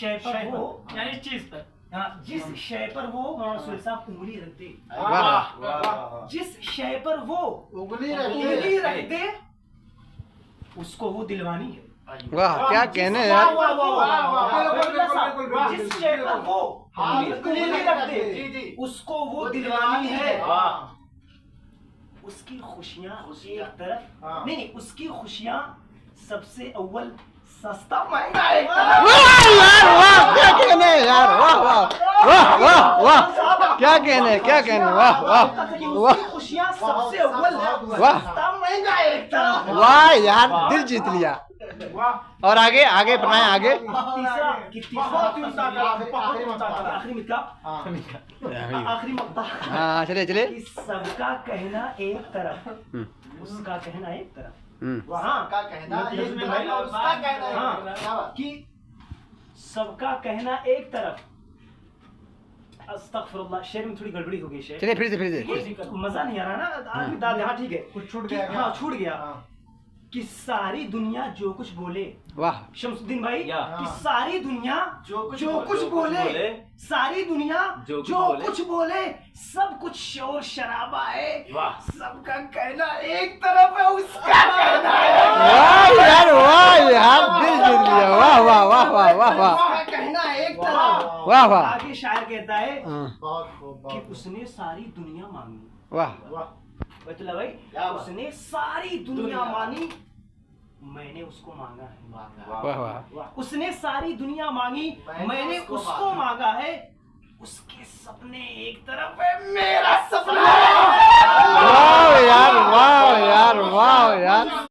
शय पर वो यानी इस चीज पर, जिस शय पर वो मौलाना सुहेल साहब उंगली रख दे, जिस शय पर वो उंगली रख दे उसको वो दिलवानी है। वाह क्या कहने हैं यार। जिस शय पर वो उंगली रख दे उसको वो दिलवानी है। उसकी खुशियाँ एक तरफ, नहीं उसकी खुशियाँ सबसे अव्वल सस्ता महंगा एक तरफ। वाह यार वाह क्या कहने हैं यार, वाह वाह वाह वाह वाह क्या कहने हैं, क्या कहने हैं, वाह वाह वाह खुशियाँ सबसे अव्वल वाह सस्ता महंगा एक तरफ। वाह यार दिल जीत लिया। और आगे आगे बनाए आगे। आखिरी मक्ता हाँ चले चले। कि सबका कहना एक तरफ, उसका कहना एक तरफ। वहाँ का कहना हाँ, कि सबका कहना एक तरफ। अस्तगफिरुल्लाह, शेर में थोड़ी गड़बड़ी हो गई शेर। चलिए फिर से मजा नहीं आ रहा ना आदमी दाद, हाँ ठीक है कुछ छूट गया। हाँ छूट गया। कि सारी दुनिया जो कुछ बोले, वाह शमसुद्दीन भाई, कि सारी दुनिया जो कुछ बोले, सारी दुनिया जो कुछ बोले, सब कुछ शोर शराबा है, सबका कहना एक तरफ है, उसका कहना है। वाह यार दिल जीत लिया। वाह वाह वाह वाह वाह वाह उसका कहना एक तरफ। वाह वाह। आगे शायर कहता है बहुत कि उसने सारी दुनिया मांगी। वाह बैतुल्ला भाई, उसने सारी दुनिया मांगी, मैंने उसको मांगा है। वाह वाह। उसने सारी दुनिया मांगी, मैंने उसको मांगा है। उसके सपने एक तरफ है, मेरा सपना वाह यार वाह यार वाह यार।